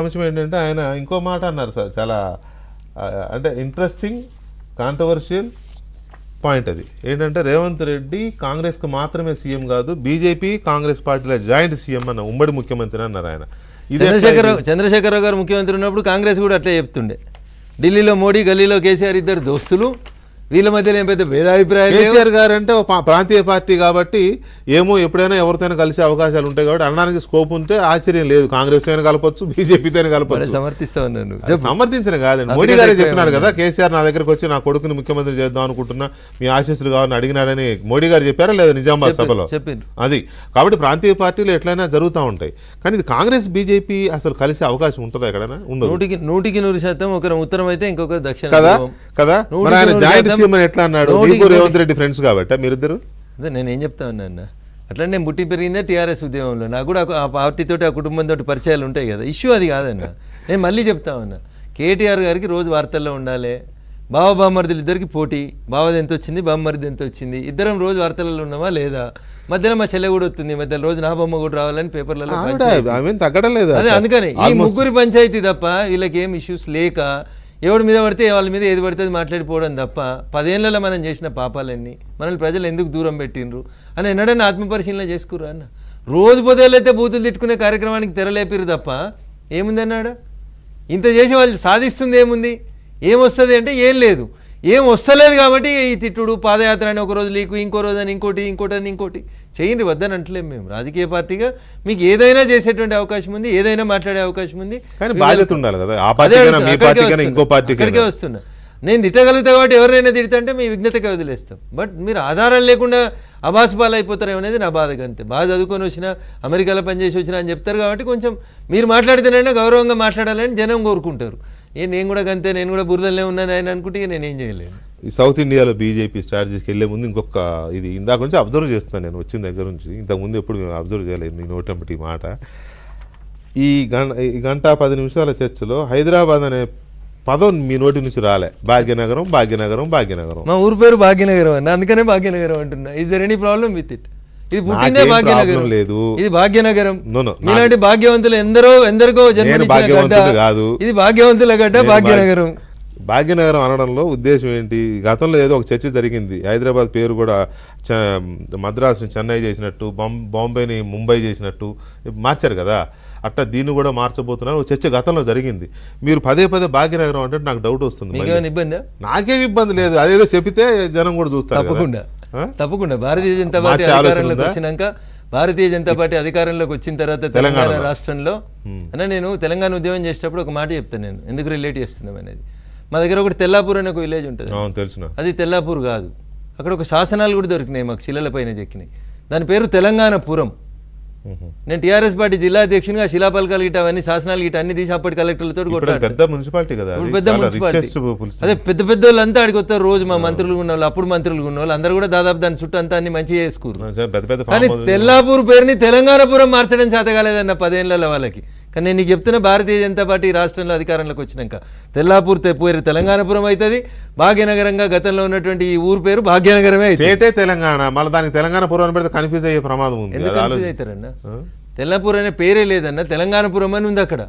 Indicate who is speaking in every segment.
Speaker 1: అంశం ఏంటంటే ఆయన ఇంకో మాట అన్నారు సార్, చాలా అంటే ఇంట్రెస్టింగ్ కాంట్రవర్షియల్ పాయింట్. అది ఏంటంటే రేవంత్ రెడ్డి కాంగ్రెస్కు మాత్రమే సీఎం కాదు, బీజేపీ కాంగ్రెస్ పార్టీల జాయింట్ సీఎం అన్న ఉమ్మడి ముఖ్యమంత్రి అన్నారు ఆయన.
Speaker 2: చంద్రశేఖరరావు గారు ముఖ్యమంత్రి ఉన్నప్పుడు కాంగ్రెస్ కూడా అట్లే చెప్తుండే. ఢిల్లీలో మోడీ, గల్లీలో కేసీఆర్ ఇద్దరు దోస్తులు, వీళ్ళ మధ్యలో ఏం పెద్ద భేదాభిప్రాయాలు.
Speaker 1: కేసీఆర్ గారు అంటే ప్రాంతీయ పార్టీ కాబట్టి ఏమో ఎప్పుడైనా ఎవరితోనే కలిసే అవకాశాలు ఉంటాయి కాబట్టి అనడానికి స్కోప్ ఉంటే ఆశ్చర్యం లేదు. కాంగ్రెస్ అయినా కలపచ్చు, బీజేపీతో కలపచ్చు.
Speaker 2: సమర్థిస్తా ఉన్నాను,
Speaker 1: సమర్థించిన కాదండి. మోడీ గారే చెప్పినారు కదా, కేసీఆర్ నా దగ్గరకు వచ్చి నా కొడుకుని ముఖ్యమంత్రి చేద్దాం అనుకుంటున్నా, మీ ఆశీస్సులు కావాలని అడిగినాడని మోడీ గారు చెప్పారా లేదా నిజామాబాద్ సభలో? అది కాబట్టి ప్రాంతీయ పార్టీలు ఎట్లయినా జరుగుతూ ఉంటాయి. కానీ ఇది కాంగ్రెస్ బీజేపీ అసలు కలిసే అవకాశం ఉంటుందా ఎక్కడైనా? ఉండదు.
Speaker 2: 100% ఒకరు ఉత్తరం అయితే ఇంకొకరు దక్షిణ
Speaker 1: కదా కదా. మరి ఆయన జాయింట్ సీఎం అని ఎట్లా అన్నాడు? మీకు రేవంత్ రెడ్డి ఫ్రెండ్స్ కాబట్టి మీరిద్దరు.
Speaker 2: అదే నేను ఏం చెప్తా ఉన్నా అన్న, అట్లా నేను పుట్టి పెరిగిందే టీఆర్ఎస్ ఉద్యమంలో. నాకు కూడా ఆ పార్టీతో ఆ కుటుంబంతో పరిచయాలు ఉంటాయి కదా. ఇష్యూ అది కాదన్న. నేను మళ్ళీ చెప్తా ఉన్నా, కేటీఆర్ గారికి రోజు వార్తల్లో ఉండాలి. బావమరిదులు ఇద్దరికి పోటీ, బావది ఎంత వచ్చింది, బావమరిది ఎంత వచ్చింది, ఇద్దరం రోజు వార్తలలో ఉన్నామా లేదా? మధ్యలో మా చెల్లె కూడా వస్తుంది, మధ్యలో రోజు నా బొమ్మ కూడా రావాలని పేపర్లలో
Speaker 1: తగ్గడం లేదు.
Speaker 2: అదే అందుకని ఈ ముగ్గురి పంచాయతీ తప్ప వీళ్ళకి ఏం ఇష్యూస్ లేక ఎవరి మీద పడితే వాళ్ళ మీద ఏది పడితే అది మాట్లాడిపోవడం తప్ప 10 ఏళ్లలో మనం చేసిన పాపాలన్నీ మనల్ని ప్రజలు ఎందుకు దూరం పెట్టినరు అని ఎన్నడన్నా ఆత్మపరిశీలన చేసుకురా అన్న. రోజు పొదేళ్ళైతే బూతులు తిట్టుకునే కార్యక్రమానికి తెరలేపిరు తప్ప ఏముంది అన్నాడు? ఇంత చేసి వాళ్ళు సాధిస్తుంది ఏముంది? ఏమొస్తుంది అంటే ఏం లేదు. ఏం వస్తలేదు కాబట్టి ఈ తిట్టుడు, పాదయాత్ర అని ఒక రోజు లీకు, ఇంకో రోజు అని ఇంకోటి, ఇంకోటి చేయండి, వద్దని అంటలేము మేము. రాజకీయ పార్టీగా మీకు ఏదైనా చేసేటువంటి అవకాశం ఉంది, ఏదైనా మాట్లాడే అవకాశం ఉంది.
Speaker 1: కానీ బాధ్యత ఉండాలి కదా. అక్కడికే
Speaker 2: వస్తున్నా. నేను తిట్టగలుగుతా కాబట్టి ఎవరైనా తిడతా మీ విఘ్నతగా వదిలేస్తాం. బట్ మీరు ఆధారాలు లేకుండా అబాసుపాలు అయిపోతారు అనేది నా బాధగా. అంతే. బాగా చదువుకొని వచ్చినా, అమెరికాలో పనిచేసి వచ్చినా అని చెప్తారు కాబట్టి కొంచెం మీరు మాట్లాడితేనైనా గౌరవంగా మాట్లాడాలని జనం కోరుకుంటారు. నేను కూడా అంతే, నేను కూడా బురదలే ఉన్నాను ఆయన అనుకుంటే నేనేం చేయలేను.
Speaker 1: ఈ సౌత్ ఇండియాలో బీజేపీ స్ట్రాటజీకి వెళ్ళే ముందు ఇంకొక ఇది ఇందాక నుంచి అబ్జర్వ్ చేస్తున్నాను నేను వచ్చిన దగ్గర నుంచి. ఇంతకుముందు ఎప్పుడు అబ్జర్వ్ చేయలేదు నీ నోటంపటి మాట. ఈ గంట 10 నిమిషాల చర్చలో హైదరాబాద్ అనే పదం మీ నోటి నుంచి రాలే. భాగ్యనగరం.
Speaker 2: మా ఊరు పేరు భాగ్యనగరం అన్న, అందుకనే భాగ్యనగరం అంటున్నా. Is there any problem with it? ఇది పుట్టిందే భాగ్యనగరం లేదు, ఇది భాగ్యనగరం. ఇలాంటి భాగ్యవంతులు ఎందరికో జన్మనిచ్చిన గడ్డ, ఇది భాగ్యవంతుల గడ్డ భాగ్యనగరం.
Speaker 1: భాగ్యనగరం అనడంలో ఉద్దేశం ఏంటి? గతంలో ఏదో ఒక చర్చ జరిగింది. హైదరాబాద్ పేరు కూడా మద్రాసుని చెన్నై చేసినట్టు, బాంబేని ముంబై చేసినట్టు మార్చారు కదా. అట్లా దీన్ని కూడా మార్చబోతున్నారు. చర్చ గతంలో జరిగింది. మీరు పదే భాగ్యనగరం అంటే నాకు డౌట్ వస్తుంది. నాకేం ఇబ్బంది లేదు, అదేదో చెప్తే జనం కూడా చూస్తారు.
Speaker 2: తప్పకుండా భారతీయ జనతా పార్టీ అధికారంలోకి వచ్చినాక, భారతీయ జనతా పార్టీ అధికారంలోకి వచ్చిన తర్వాత తెలంగాణ రాష్ట్రంలో అన్న, నేను తెలంగాణ ఉద్యమం చేసేటప్పుడు ఒక మాట చెప్తాను. నేను ఎందుకు రిలేట్ చేస్తున్నాం అనేది, మా దగ్గర ఒకటి తెల్లాపూర్ అనే ఒక విలేజ్ ఉంటుంది. అది తెల్లాపూర్ కాదు, అక్కడ ఒక శాసనాలు కూడా దొరికినాయి మాకు, శిలల పైన చెక్కినాయి. దాని పేరు తెలంగాణపురం. నేను టీఆర్ఎస్ పార్టీ జిల్లా అధ్యక్షునిగా శిలాపలకాలు గిట్ట అవన్నీ శాసనాలు గిట్ట అన్ని తీసి అప్పటి కలెక్టర్లతో కొట్టాడు.
Speaker 1: పెద్ద మున్సిపాలిటీ.
Speaker 2: అదే పెద్ద వాళ్ళంతా ఆడికి వస్తారు రోజు. మా మంత్రులు ఉన్న వాళ్ళు, అప్పుడు మంత్రులు ఉన్న వాళ్ళు అందరూ కూడా దాదాపు దాని చుట్టూ అంతా అన్ని మంచిగా చేసుకున్నారు. కానీ తెల్లాపూర్ పేరుని తెలంగాణపురం మార్చడం చేత కాలేదన్న 10 ఏళ్ల వాళ్ళకి. కానీ నేను నీకు చెప్తున్నా, భారతీయ జనతా పార్టీ రాష్ట్రంలో అధికారంలోకి వచ్చినాక తెల్లాపూర్ పేరు తెలంగాణపురం అవుతుంది. భాగ్యనగరంగా గతంలో ఉన్నటువంటి ఈ ఊరు పేరు భాగ్యనగరమే అవుతుంది.
Speaker 1: తెలంగాణ మళ్ళీ దానికి తెలంగాణపురం అని పెడితే కన్ఫ్యూజ్ అయ్యే ప్రమాదం ఉంది.
Speaker 2: ఎందుకు కన్ఫ్యూజ్ అవుతారన్న? తెల్లాపూర్ అనే పేరే లేదన్న, తెలంగాణపురం అని ఉంది అక్కడ.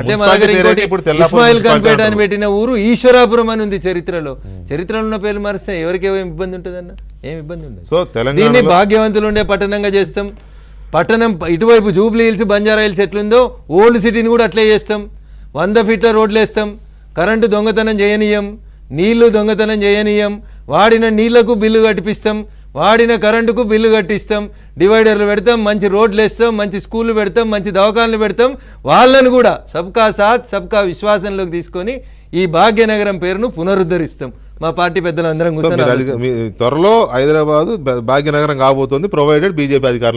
Speaker 2: అంటే మా దగ్గర ఇస్మాయిల్ ఖాన్పేట అని పెట్టిన ఊరు ఈశ్వరాపురం అని ఉంది చరిత్రలో. చరిత్రలో ఉన్న పేర్లు మారిస్తే ఎవరికేమో ఇబ్బంది ఉంటుందన్న? ఏం ఇబ్బంది ఉండదు.
Speaker 1: సో
Speaker 2: దీన్ని భాగ్యవంతులు ఉండే పట్టణంగా చేస్తాం. పట్టణం ఇటువైపు జూబ్లీ హిల్స్, బంజారా హిల్స్ ఎట్లుందో ఓల్డ్ సిటీని కూడా అట్లే చేస్తాం. 100 ఫీట్ల రోడ్లు వేస్తాం. కరెంటు దొంగతనం చేయనీయం, నీళ్లు దొంగతనం చేయనీయం. వాడిన నీళ్లకు బిల్లు కట్టిపిస్తాం, వాడిన కరెంటుకు బిల్లు కట్టిస్తాం. డివైడర్లు పెడతాం, మంచి రోడ్లు వేస్తాం, మంచి స్కూళ్ళు పెడతాం, మంచి దవాఖానలు పెడతాం. వాళ్ళను కూడా సబ్కా సాత్ సబ్కా విశ్వాసంలోకి తీసుకొని ఈ భాగ్యనగరం పేరును పునరుద్ధరిస్తాం. మా పార్టీ పెద్దలందరం కూర్చొని
Speaker 1: త్వరలో హైదరాబాద్ భాగ్యనగరం కాబోతోంది, ప్రొవైడెడ్ బీజేపీ అధికారంలో